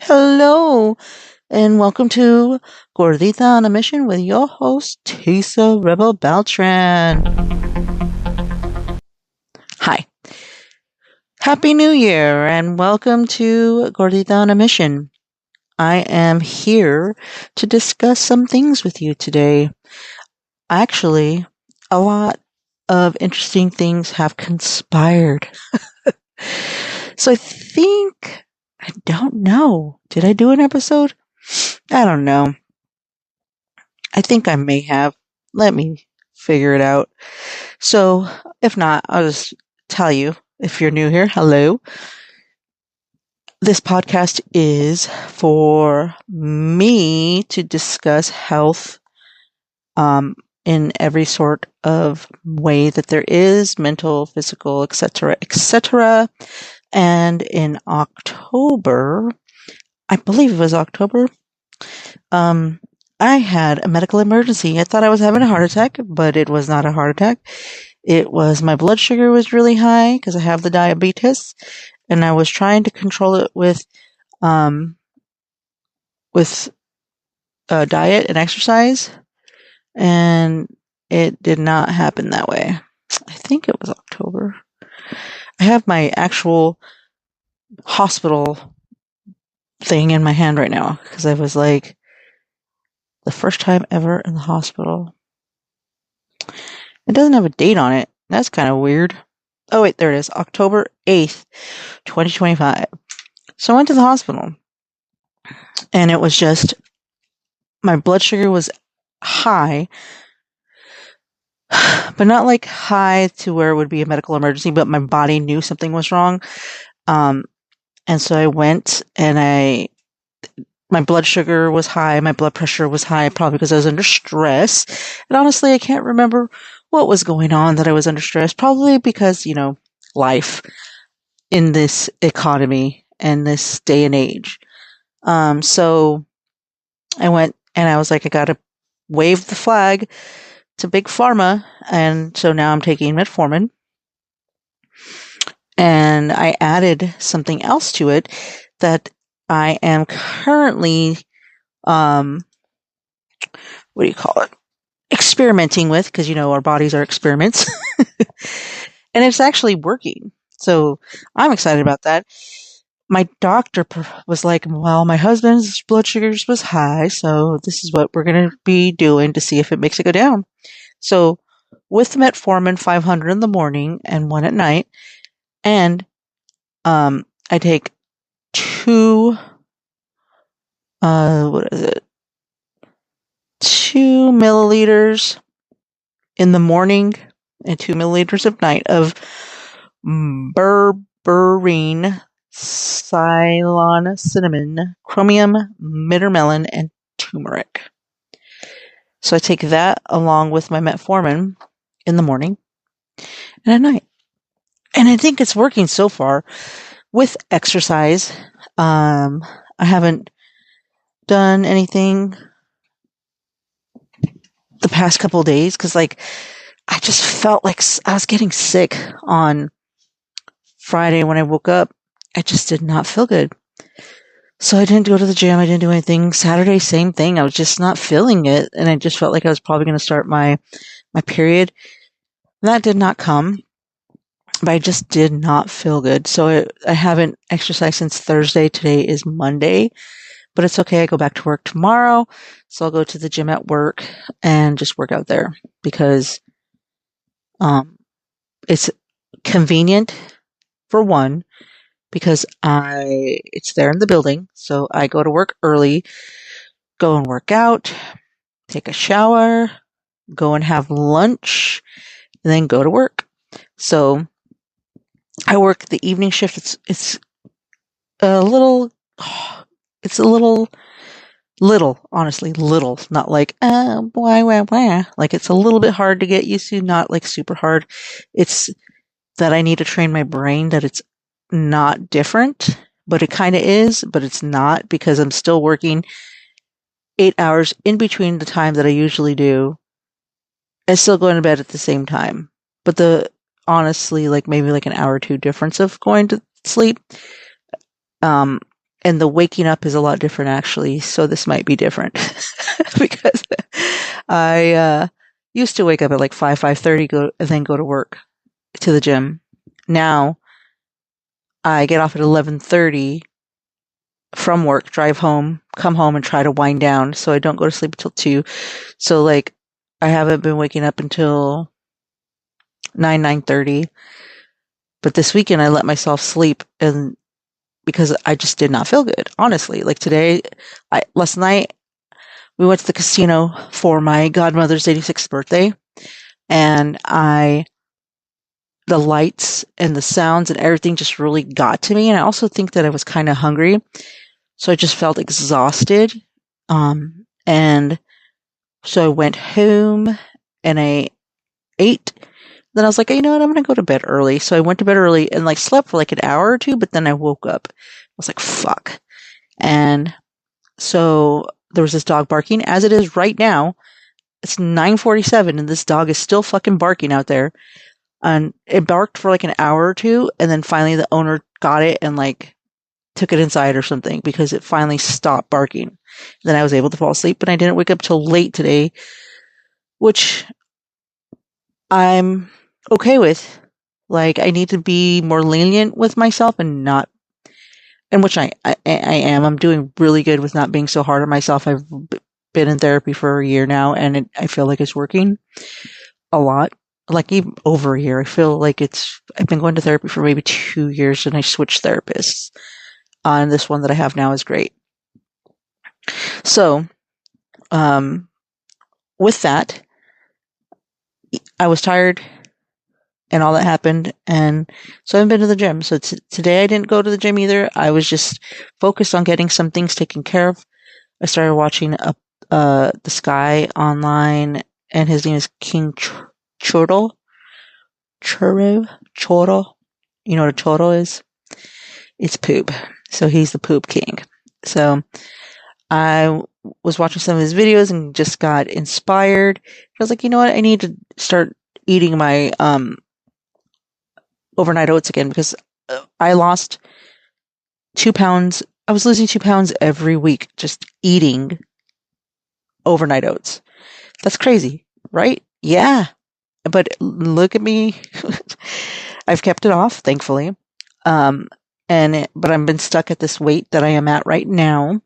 Hello, and welcome to Gordita On A Mission with your host, Tisa Rebel Beltran. Hi. Happy New Year, and welcome to Gordita On A Mission. I am here to discuss some things with you today. Actually, a lot of interesting things have conspired. So I don't know. Did I do an episode? I don't know. I think I may have. Let me figure it out. So, if not, I'll just tell you if you're new here, hello. This podcast is for me to discuss health in every sort of way that there is mental, physical, etc., etc. And in October, I believe it was October, I had a medical emergency. I thought I was having a heart attack, but it was not a heart attack. It was my blood sugar was really high because I have the diabetes, and I was trying to control it um, with diet and exercise, and it did not happen that way. I think it was October. I have my actual hospital thing in my hand right now because I was like the first time ever in the hospital. It doesn't have a date on it. That's kind of weird. Oh, wait, there it is. October 8th, 2025. So I went to the hospital, and it was just my blood sugar was high, but not like high to where it would be a medical emergency, but my body knew something was wrong. And so I went, and my blood sugar was high, my blood pressure was high, probably because I was under stress. And honestly, I can't remember what was going on that I was under stress. Probably because, life in this economy and this day and age. So I went and I was like, I gotta wave the flag to Big Pharma. And so now I'm taking metformin. And I added something else to it that I am currently, what do you call it? Experimenting with, because, our bodies are experiments. And it's actually working. So I'm excited about that. My doctor was like, well, my husband's blood sugars was high, so this is what we're going to be doing to see if it makes it go down. So with the metformin, 500 in the morning and 1 at night, and I take 2, what is it? 2 milliliters in the morning and 2 milliliters at night of berberine, Ceylon cinnamon, chromium, bittermelon, and turmeric. So I take that along with my metformin in the morning and at night. And I think it's working so far. With exercise, I haven't done anything the past couple of days because, I just felt like I was getting sick on Friday when I woke up. I just did not feel good. So I didn't go to the gym. I didn't do anything. Saturday, same thing. I was just not feeling it. And I just felt like I was probably going to start my period. That did not come. But I just did not feel good. So I haven't exercised since Thursday. Today is Monday. But it's okay. I go back to work tomorrow. So I'll go to the gym at work and just work out there because it's convenient for one, because it's there in the building. So I go to work early, go and work out, take a shower, go and have lunch, and then go to work. So I work the evening shift. It's a little, honestly, little, not like, why. Like, it's a little bit hard to get used to, not like super hard. It's that I need to train my brain that it's not different, but it kind of is, but it's not, because I'm still working 8 hours in between the time that I usually do and still going to bed at the same time. But honestly, maybe an hour or two difference of going to sleep. And and the waking up is a lot different actually. So this might be different because I used to wake up at like 5:30, and then go to work to the gym. Now I get off at 11:30 from work, drive home, come home, and try to wind down so I don't go to sleep until 2. So like I haven't been waking up until 9:30. But this weekend I let myself sleep, and because I just did not feel good, honestly. Like today, last night we went to the casino for my godmother's 86th birthday, and the lights and the sounds and everything just really got to me. And I also think that I was kind of hungry, so I just felt exhausted. And so I went home and I ate. Then I was like, you know what? I'm going to go to bed early. So I went to bed early and like slept for like an hour or two, but then I woke up. I was like, fuck. And so there was this dog barking, as it is right now. It's 9:47 and this dog is still fucking barking out there. And it barked for like an hour or two, and then finally the owner got it and like took it inside or something because it finally stopped barking. Then I was able to fall asleep, and I didn't wake up till late today, which I'm okay with. Like, I need to be more lenient with myself and not, and which I am. I'm doing really good with not being so hard on myself. I've been in therapy for a year now, and I feel like it's working a lot. Like even over a year. I feel like I've been going to therapy for maybe 2 years, and I switched therapists. And this one that I have now is great. So, with that, I was tired and all that happened, and so I haven't been to the gym. So today I didn't go to the gym either. I was just focused on getting some things taken care of. I started watching this guy online, and his name is King Choro. Choro. You know what a choro is? It's poop. So he's the poop king. So I was watching some of his videos and just got inspired. I was like, you know what? I need to start eating my overnight oats again, because I lost 2 pounds. I was losing 2 pounds every week just eating overnight oats. That's crazy, right? Yeah. But look at me. I've kept it off, thankfully. But I've been stuck at this weight that I am at right now.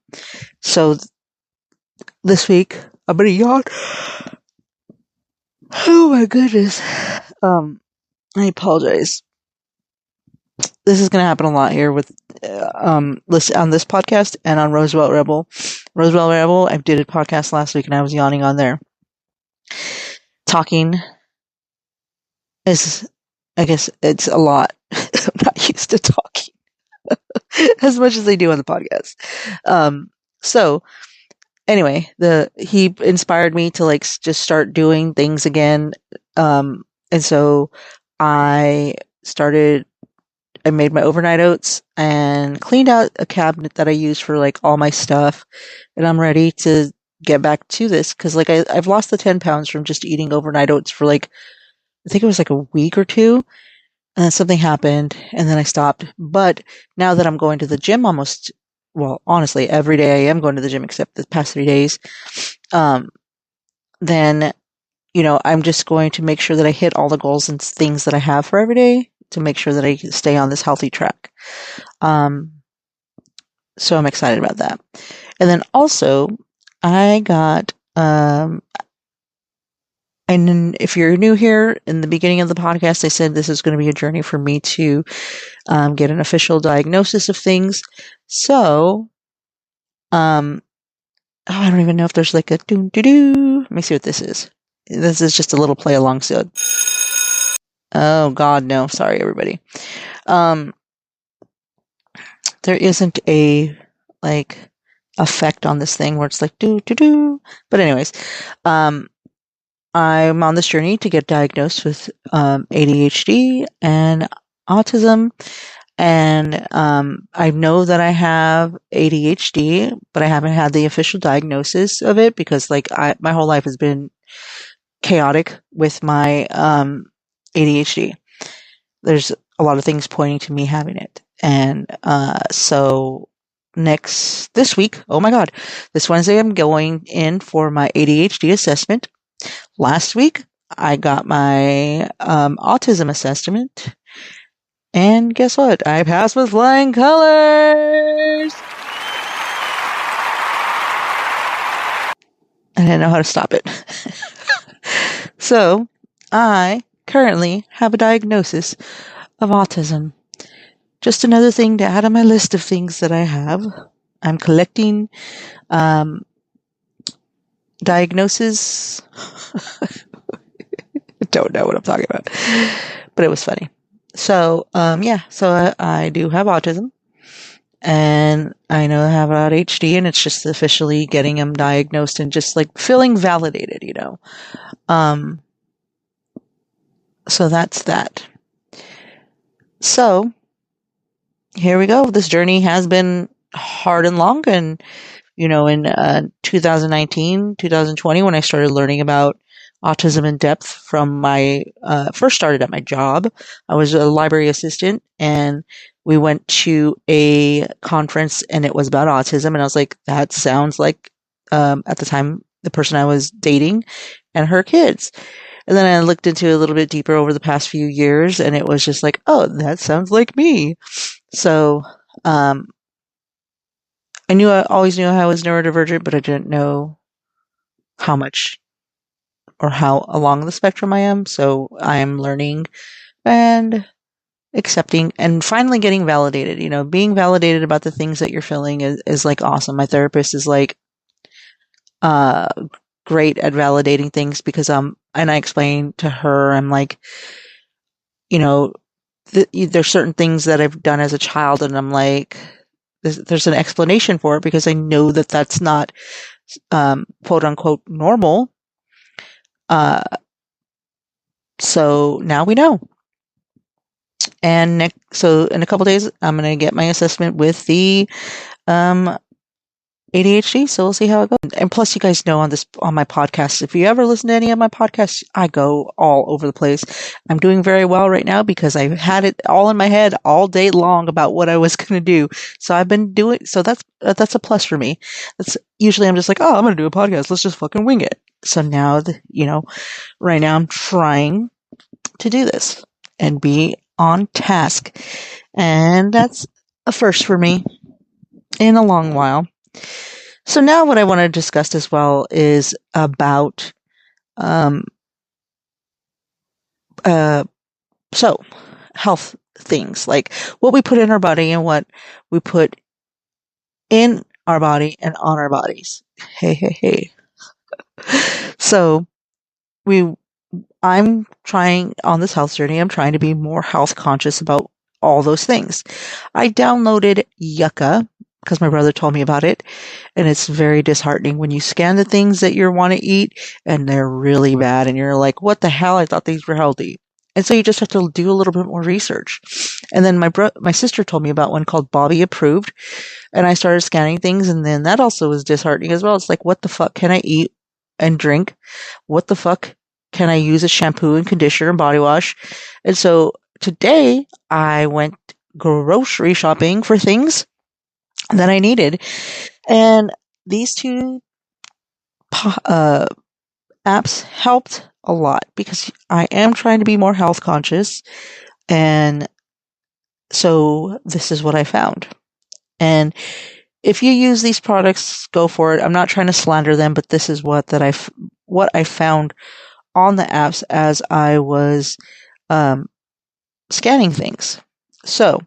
So this week, I'm going to yawn. Oh my goodness. I apologize. This is going to happen a lot here with on this podcast and on Roosevelt Rebel. Roosevelt Rebel, I did a podcast last week and I was yawning on there. Talking is, I guess it's a lot. I'm not used to talking as much as they do on the podcast. So anyway, he inspired me to like just start doing things again. And so I made my overnight oats and cleaned out a cabinet that I use for like all my stuff. And I'm ready to get back to this because like I've lost the 10 pounds from just eating overnight oats for like, I think it was like a week or two. And then something happened and then I stopped. But now that I'm going to the gym honestly, every day I am going to the gym except the past 3 days. Then, I'm just going to make sure that I hit all the goals and things that I have for every day to make sure that I stay on this healthy track. So I'm excited about that. And then also I got, and if you're new here, in the beginning of the podcast, I said this is going to be a journey for me to get an official diagnosis of things. So, I don't even know if there's like a doo-doo-doo. Let me see what this is. This is just a little play along soon. Oh God, no. Sorry, everybody. There isn't a like effect on this thing where it's like doo-doo-doo. But anyways, I'm on this journey to get diagnosed with ADHD and autism. And I know that I have ADHD, but I haven't had the official diagnosis of it because like my whole life has been chaotic with my ADHD. There's a lot of things pointing to me having it. And so this week, oh my God, this Wednesday I'm going in for my ADHD assessment. Last week I got my autism assessment. And guess what? I passed with flying colors! I didn't know how to stop it. So, I currently have a diagnosis of autism. Just another thing to add on my list of things that I have. I'm collecting diagnoses. I don't know what I'm talking about, but it was funny. So, I do have autism, and I know I have ADHD, and it's just officially getting them diagnosed and just like feeling validated, So that's that. So here we go. This journey has been hard and long, and in 2019, 2020, when I started learning about autism in depth from my first started at my job. I was a library assistant, and we went to a conference, and it was about autism, and I was like, that sounds like at the time the person I was dating and her kids. And then I looked into it a little bit deeper over the past few years, and it was just like, oh, that sounds like me. So I always knew I was neurodivergent, but I didn't know how much or how along the spectrum I am. So I am learning and accepting and finally getting validated. Being validated about the things that you're feeling is like awesome. My therapist is like uh great at validating things because and I explain to her, I'm like, there's certain things that I've done as a child, and I'm like, there's an explanation for it because I know that that's not quote unquote normal. So now we know. And so in a couple days, I'm going to get my assessment with the ADHD. So we'll see how it goes. And plus, you guys know on my podcast, if you ever listen to any of my podcasts, I go all over the place. I'm doing very well right now because I've had it all in my head all day long about what I was going to do. So I've been doing. So that's a plus for me. That's usually I'm just like, oh, I'm going to do a podcast. Let's just fucking wing it. So now, right now I'm trying to do this and be on task. And that's a first for me in a long while. So now what I want to discuss as well is about health things, like what we put in our body and what we put in our body and on our bodies. Hey. So I'm trying on this health journey, I'm trying to be more health conscious about all those things. I downloaded Yucca because my brother told me about it, and it's very disheartening when you scan the things that you want to eat and they're really bad, and you're like, what the hell? I thought these were healthy. And so you just have to do a little bit more research. And then my sister told me about one called Bobby Approved, and I started scanning things, and then that also was disheartening as well. It's like, what the fuck can I eat and drink? What the fuck can I use as shampoo and conditioner and body wash? And so today I went grocery shopping for things that I needed. And these two apps helped a lot because I am trying to be more health conscious. And so this is what I found. And if you use these products, go for it. I'm not trying to slander them, but this is what I found on the apps as I was scanning things. So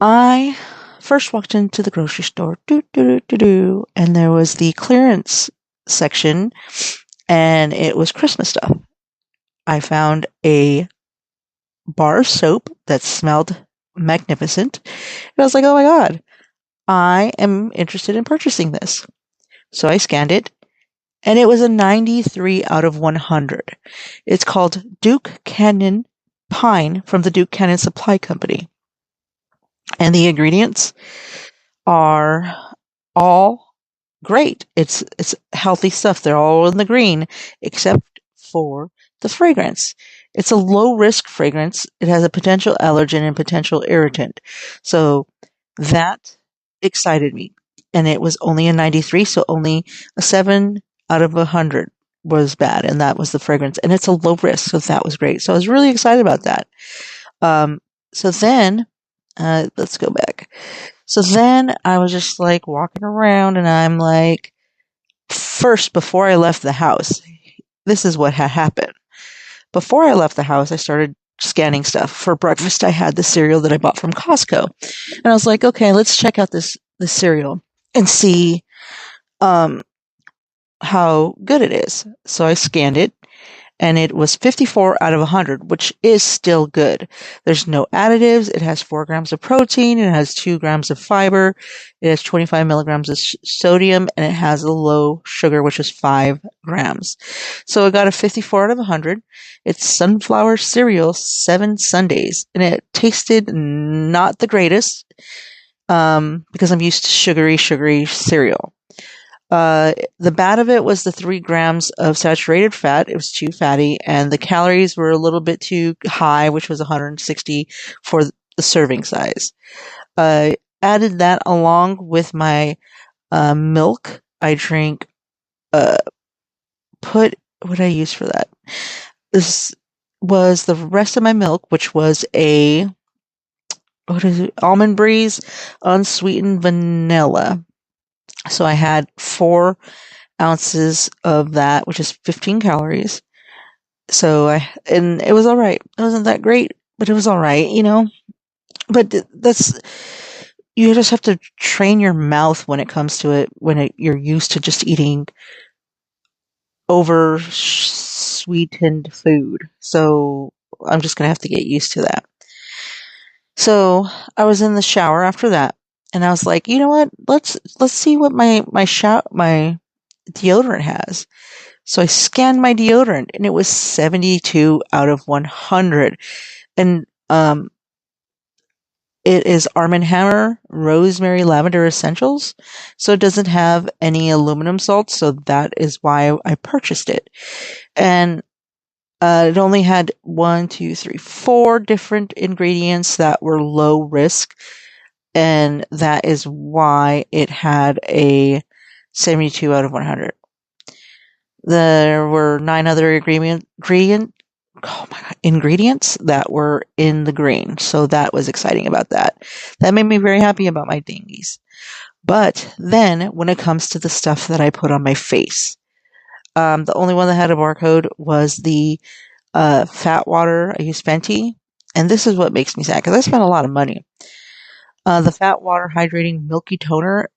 I first walked into the grocery store, and there was the clearance section, and it was Christmas stuff. I found a bar of soap that smelled magnificent, and I was like, oh my God, I am interested in purchasing this. So I scanned it, and it was a 93 out of 100. It's called Duke Canyon Pine from the Duke Canyon Supply Company. And the ingredients are all great. It's healthy stuff. They're all in the green, except for the fragrance. It's a low risk fragrance. It has a potential allergen and potential irritant. So That excited me. And it was only a 93, so only a 7 out of 100 was bad, and that was the fragrance. And it's a low risk, so that was great. So I was really excited about that. Um, so then, let's go back. So then I was just like walking around, and I'm like, first, before I left the house, this is what had happened. Before I left the house, I started scanning stuff. For breakfast, I had the cereal that I bought from Costco. And I was like, okay, let's check out this cereal and see um, how good it is. So I scanned it, and it was 54 out of 100, which is still good. There's no additives. It has 4 grams of protein. It has 2 grams of fiber. It has 25 milligrams of sodium, and it has a low sugar, which is 5 grams. So I got a 54 out of 100. It's sunflower cereal, 7 Sundays, and it tasted not the greatest because I'm used to sugary cereal. The bad of it was the 3 grams of saturated fat. It was too fatty, and the calories were a little bit too high, which was 160 for the serving size. Added that along with my milk. I drink, what did I use for that? This was the rest of my milk, which was Almond Breeze unsweetened vanilla. So I had 4 ounces of that, which is 15 calories. And it was all right. It wasn't that great, but it was all right, But you just have to train your mouth when it comes to it, you're used to just eating over sweetened food. So I'm just gonna have to get used to that. So I was in the shower after that, and I was like, you know what? Let's see what my deodorant has. So I scanned my deodorant, and it was 72 out of 100. And it is Arm& Hammer Rosemary Lavender Essentials. So it doesn't have any aluminum salts, so that is why I purchased it. And it only had 4 different ingredients that were low risk, and that is why it had a 72 out of 100. There were 9 other ingredients that were in the green, so that was exciting about that. That made me very happy about my dingies. But then, when it comes to the stuff that I put on my face, the only one that had a barcode was the fat water. I use Fenty, and this is what makes me sad because I spent a lot of money. The fat water hydrating milky toner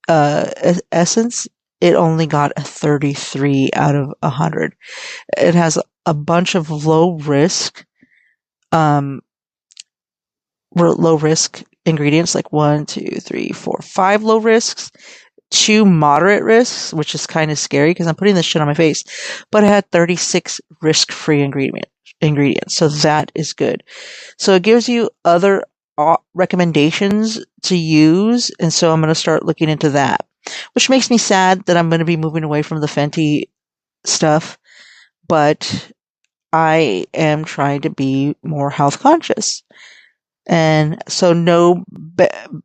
essence, it only got a 33 out of 100. It has a bunch of low risk ingredients, like 5 low risks, 2 moderate risks, which is kind of scary because I'm putting this shit on my face, but it had 36 risk-free ingredients, so that is good. So it gives you other recommendations to use, and so I'm going to start looking into that, which makes me sad that I'm going to be moving away from the Fenty stuff, but I am trying to be more health conscious. And so no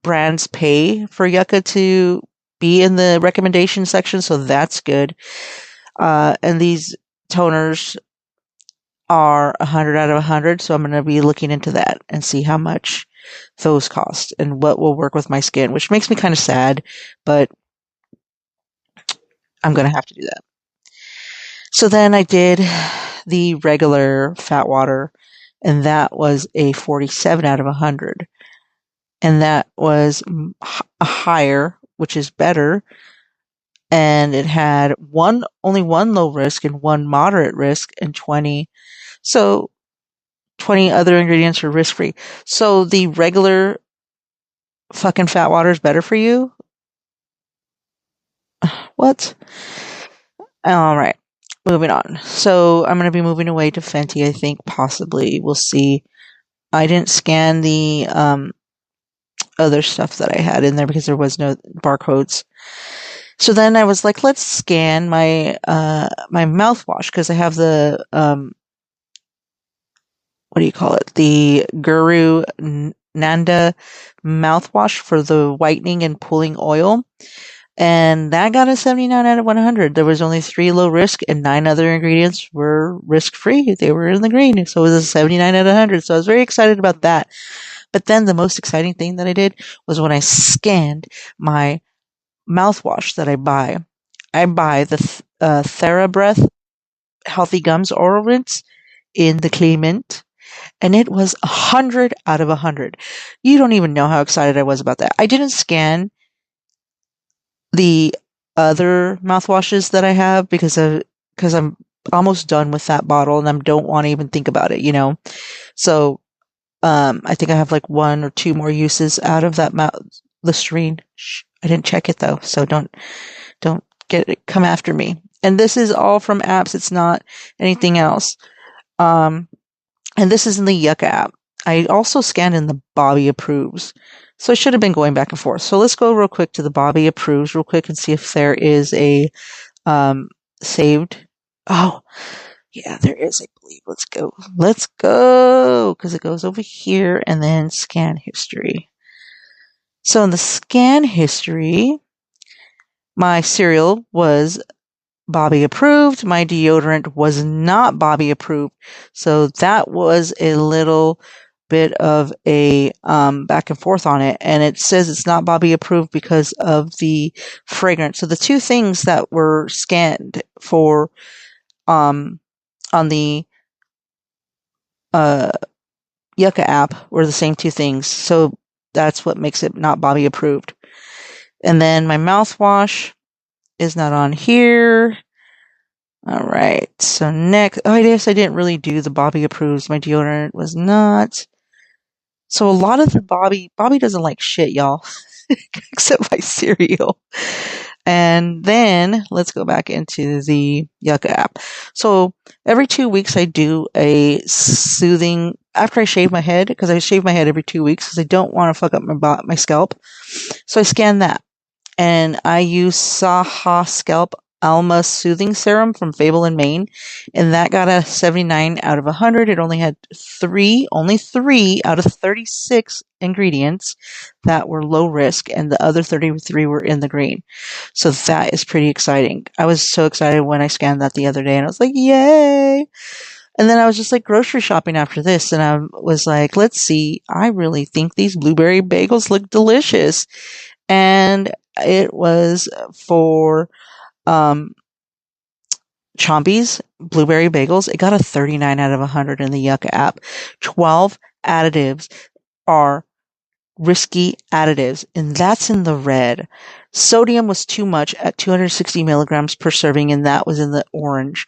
brands pay for Yucca to be in the recommendation section, so that's good. And these toners are 100 out of 100, so I'm going to be looking into that and see how much those cost and what will work with my skin, which makes me kind of sad, but I'm going to have to do that. So then I did the regular fat water, and that was a 47 out of 100. And that was a higher, which is better. And it had only 1 low risk and 1 moderate risk and 20 other ingredients are risk free. So the regular fucking fat water is better for you? What? All right. Moving on. So I'm going to be moving away to Fenty, I think, possibly. We'll see. I didn't scan the other stuff that I had in there because there was no barcodes. So then I was like, let's scan my my mouthwash because I have the what do you call it? The Guru Nanda mouthwash for the whitening and pulling oil. And that got a 79 out of 100. There was only 3 low risk and 9 other ingredients were risk free. They were in the green. So it was a 79 out of 100. So I was very excited about that. But then the most exciting thing that I did was when I scanned my mouthwash that I buy. I buy the TheraBreath Healthy Gums Oral Rinse in the clay mint, and it was 100 out of 100. You don't even know how excited I was about that. I didn't scan the other mouthwashes that I have because I'm almost done with that bottle and I don't want to even think about it, you know. So I think I have like 1 or 2 more uses out of that Listerine. Shh, I didn't check it though, so don't come after me. And this is all from apps. It's not anything else. And this is in the Yucca app. I also scanned in the Bobby Approves. So I should have been going back and forth. So let's go real quick to the Bobby Approves real quick and see if there is a saved. Oh, yeah, there is, I believe. Let's go. Let's go. Because it goes over here and then scan history. So in the scan history, my cereal was Bobby approved. My deodorant was not Bobby approved. So that was a little bit of a back and forth on it. And it says it's not Bobby approved because of the fragrance. So the 2 things that were scanned for on the Yucca app were the same 2 things. So that's what makes it not Bobby approved. And then my mouthwash is not on here. All right. So next, I guess I didn't really do the Bobby approves. My deodorant was not. So a lot of the Bobby doesn't like shit, y'all, except my cereal. And then let's go back into the Yucca app. So every 2 weeks I do a soothing after I shave my head, because I shave my head every 2 weeks because I don't want to fuck up my scalp. So I scan that. And I use Saha Scalp Alma Soothing Serum from Fable in Maine, and that got a 79 out of 100. It only had only 3 out of 36 ingredients that were low risk, and the other 33 were in the green. So that is pretty exciting. I was so excited when I scanned that the other day, and I was like, yay! And then I was just like grocery shopping after this, and I was like, let's see, I really think these blueberry bagels look delicious. And it was for Chombies blueberry bagels. It got a 39 out of 100 in the Yucca app. 12 additives are risky additives, and that's in the red. Sodium was too much at 260 milligrams per serving, and that was in the orange.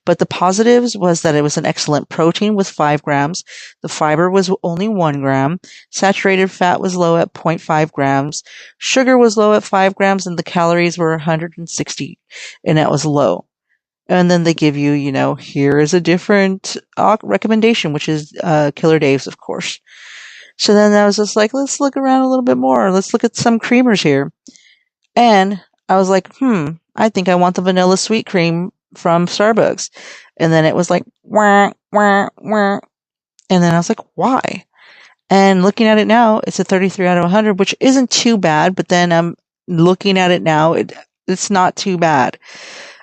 But the positives was that it was an excellent protein with 5 grams. The fiber was only 1 gram. Saturated fat was low at 0.5 grams. Sugar was low at 5 grams, and the calories were 160, and that was low. And then they give you, you know, here is a different recommendation, which is Killer Dave's, of course. So then I was just like, let's look around a little bit more. Let's look at some creamers here. And I was like, I think I want the vanilla sweet cream from Starbucks. And then it was like, wah, wah, wah. And then I was like, why? And looking at it now, it's a 33 out of 100, which isn't too bad. But then I'm looking at it now, it's not too bad.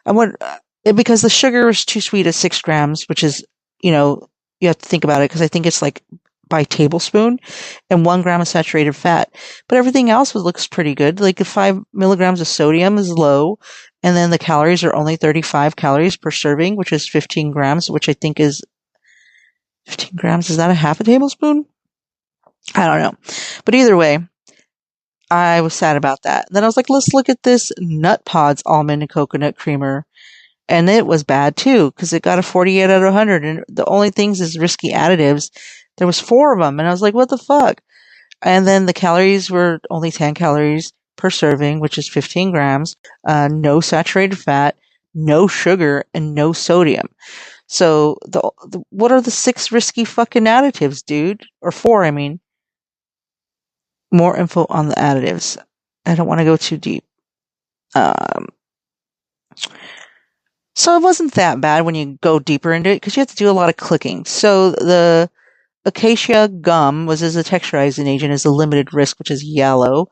Because the sugar is too sweet at 6 grams, which is, you know, you have to think about it because I think it's like by tablespoon, and 1 gram of saturated fat. But everything else looks pretty good. Like 5 milligrams of sodium is low, and then the calories are only 35 calories per serving, which is 15 grams, which I think is 15 grams. Is that a half a tablespoon? I don't know. But either way, I was sad about that. Then I was like, let's look at this Nut Pods almond and coconut creamer. And it was bad too, because it got a 48 out of 100. And the only things is risky additives. There was 4 of them, and I was like, what the fuck? And then the calories were only 10 calories per serving, which is 15 grams, no saturated fat, no sugar, and no sodium. So what are the 6 risky fucking additives, dude? Or 4, I mean. More info on the additives. I don't want to go too deep. So it wasn't that bad when you go deeper into it, because you have to do a lot of clicking. So the acacia gum was as a texturizing agent is a limited risk, which is yellow.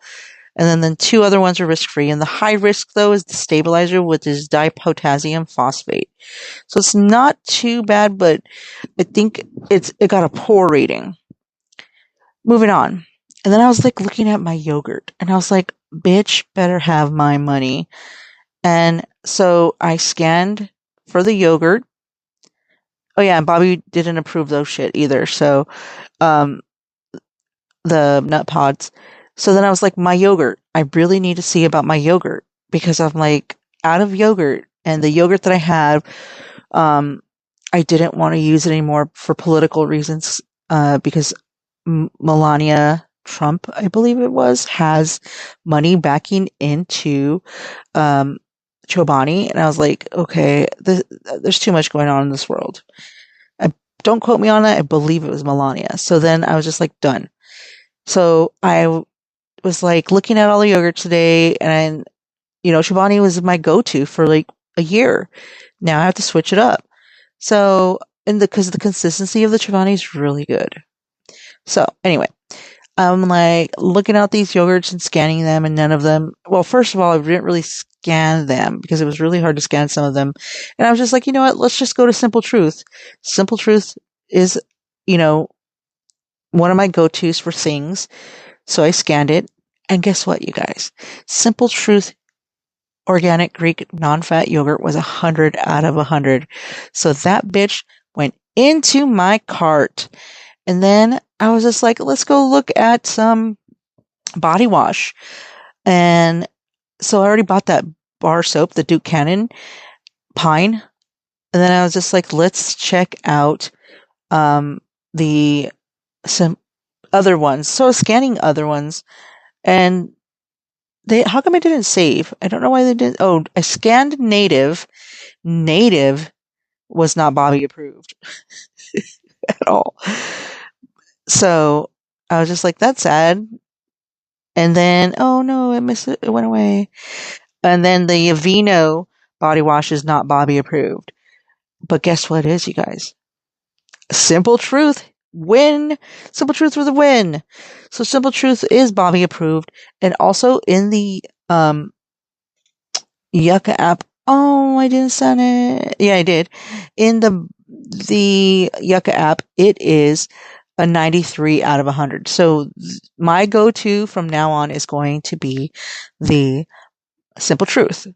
And then two other ones are risk-free. And the high risk, though, is the stabilizer, which is dipotassium phosphate. So it's not too bad, but I think it got a poor rating. Moving on. And then I was like looking at my yogurt and I was like, bitch, better have my money. And so I scanned for the yogurt. Oh yeah, and Bobby didn't approve those shit either. So, um, the nut pods. So then I was like, my yogurt. I really need to see about my yogurt because I'm like out of yogurt, and the yogurt that I had, I didn't want to use it anymore for political reasons. Because Melania Trump, I believe it was, has money backing into Chobani, and I was like, okay, there's too much going on in this world. Don't quote me on that. I believe it was Melania. So then I was just like, done. So I was like looking at all the yogurts today, and Chobani was my go-to for like a year. Now I have to switch it up. So, because the consistency of the Chobani is really good. So anyway, I'm like looking at these yogurts and scanning them, and none of them. Well, first of all, I didn't really scan them because it was really hard to scan some of them, and I was just like, you know what? Let's just go to Simple Truth. Simple Truth is, one of my go-tos for things. So I scanned it, and guess what, you guys? Simple Truth organic Greek non-fat yogurt was 100 out of 100. So that bitch went into my cart. And then I was just like, let's go look at some body wash. And so I already bought that bar soap, the Duke Cannon Pine. And then I was just like, let's check out some other ones. So I was scanning other ones, and how come I didn't save? I don't know why they didn't. Oh, I scanned Native. Native was not Bobby approved at all. So I was just like, that's sad. And then, oh no, it went away. And then the Aveeno body wash is not Bobby approved. But guess what it is, you guys? Simple Truth win. Simple Truth for the win. So Simple Truth is Bobby approved, and also in the Yucca app. Oh, I didn't send it. Yeah, I did. In the Yucca app, it is a 93 out of 100. So my go-to from now on is going to be the Simple Truth.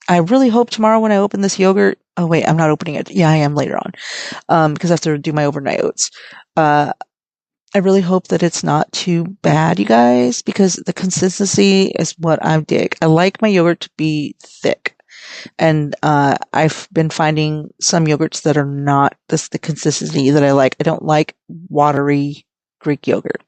I really hope tomorrow when I open this yogurt. Oh wait, I'm not opening it. Yeah, I am later on, because I have to do my overnight oats. I really hope that it's not too bad, you guys, because the consistency is what I dig. I like my yogurt to be thick. And I've been finding some yogurts that are not the consistency that I like. I don't like watery Greek yogurt.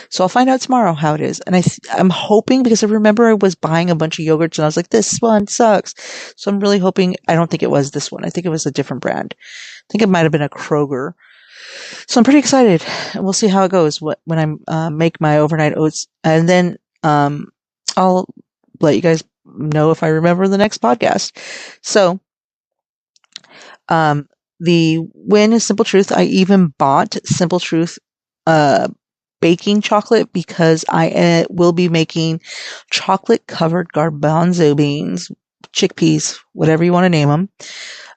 So I'll find out tomorrow how it is. And I'm hoping, because I remember I was buying a bunch of yogurts and I was like, this one sucks. So I'm really hoping, I don't think it was this one. I think it was a different brand. I think it might have been a Kroger. So I'm pretty excited, and we'll see how it goes when I make my overnight oats, and then I'll let you guys know if I remember the next podcast. So the win is Simple Truth. I even bought Simple Truth baking chocolate because I will be making chocolate covered garbanzo beans, chickpeas, whatever you want to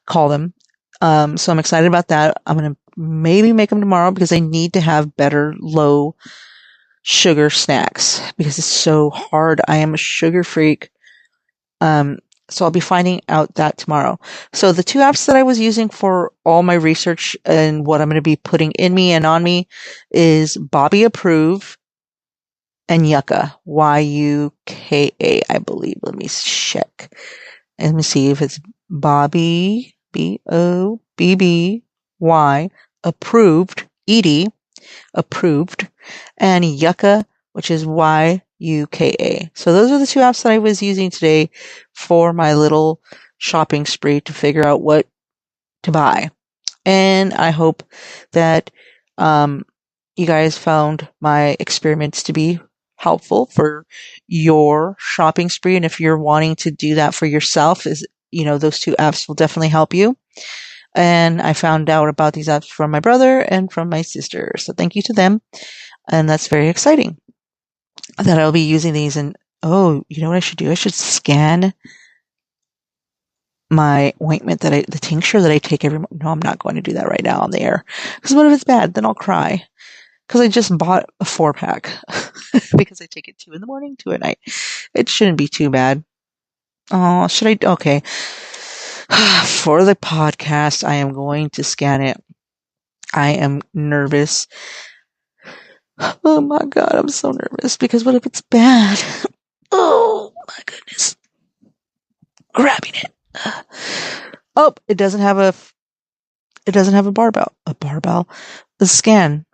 call them. So I'm excited about that. I'm going to maybe make them tomorrow because I need to have better low sugar snacks because it's so hard. I am a sugar freak. So I'll be finding out that tomorrow. So the two apps that I was using for all my research and what I'm going to be putting in me and on me is Bobby Approve and Yucca, Yuka, I believe. Let me check. Let me see if it's Bobby, Bobby, approved, ED, approved, and Yucca, which is Yuka. So those are the two apps that I was using today for my little shopping spree to figure out what to buy. And I hope that you guys found my experiments to be helpful for your shopping spree. And if you're wanting to do that for yourself, those two apps will definitely help you. And I found out about these apps from my brother and from my sister. So thank you to them. And that's very exciting that I'll be using these. And oh, you know what I should do? I should scan my ointment the tincture that I take every morning. No, I'm not going to do that right now on the air. Because what if it's bad? Then I'll cry. Because I just bought a 4-pack. Because I take it 2 in the morning, 2 at night. It shouldn't be too bad. Oh, should I? Okay. For the podcast, I am going to scan it. I am nervous. Oh my God, I'm so nervous because what if it's bad? Oh my goodness. Grabbing it. Oh, it doesn't have a barbell. A barbell. The scan.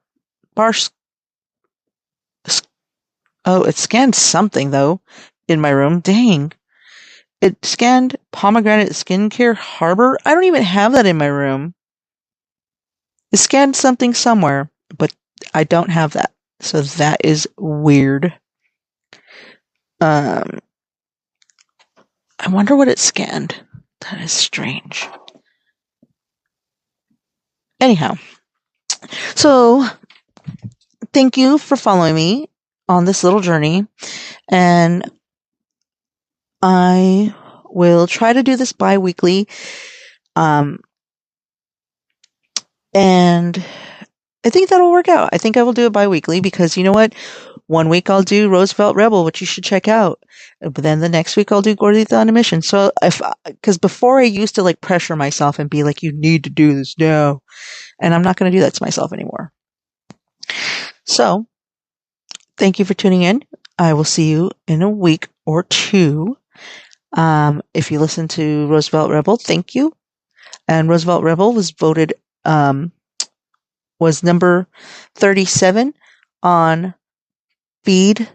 Oh, it scanned something though in my room. Dang. It scanned pomegranate skincare harbor. I don't even have that in my room. It scanned something somewhere, but I don't have that. So that is weird. I wonder what it scanned. That is strange. Anyhow, so thank you for following me on this little journey. And I will try to do this bi-weekly. And I think that'll work out. I think I will do it bi-weekly because you know what? One week I'll do Roosevelt Rebel, which you should check out. But then the next week I'll do Gordita On A Mission. So because before I used to like pressure myself and be like, you need to do this now. And I'm not going to do that to myself anymore. So thank you for tuning in. I will see you in a week or two. If you listen to Roosevelt Rebel, thank you. And Roosevelt Rebel was voted, was number 37 on Feed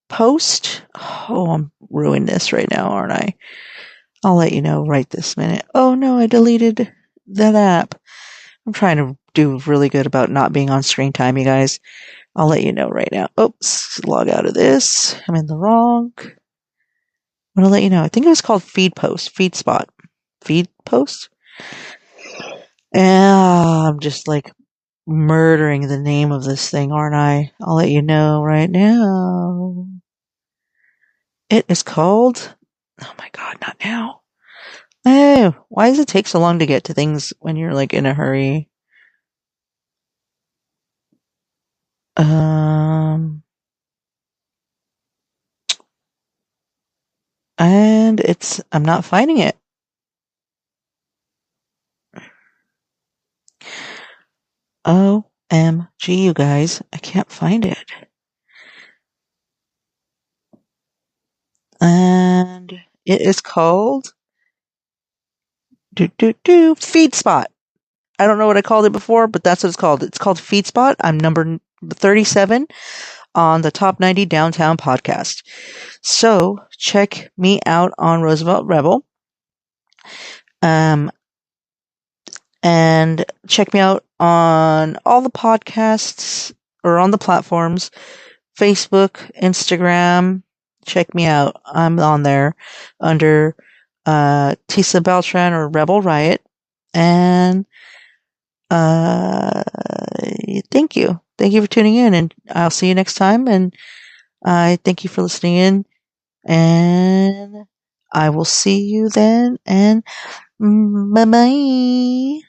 Post. Oh, I'm ruining this right now, aren't I? I'll let you know right this minute. Oh no, I deleted that app. I'm trying to do really good about not being on screen time, you guys. I'll let you know right now. Oops, log out of this. I'm in the wrong. I'm going to let you know. I think it was called Feed Post, Feed Spot. Feed Post? Yeah, I'm just like murdering the name of this thing, aren't I? I'll let you know right now. It is called... Oh my God, not now. Oh, why does it take so long to get to things when you're like in a hurry? And I'm not finding it. OMG, you guys, I can't find it. And it is called Feed Spot. I don't know what I called it before, but that's what it's called. It's called Feed Spot. I'm number 37 on the Top 90 Downtown podcast. So check me out on Roosevelt Rebel. And check me out on all the podcasts or on the platforms, Facebook, Instagram. Check me out. I'm on there under Tisa Beltran or Rebel Riot. And thank you. Thank you for tuning in, and I'll see you next time. And I thank you for listening in, and I will see you then. And bye bye.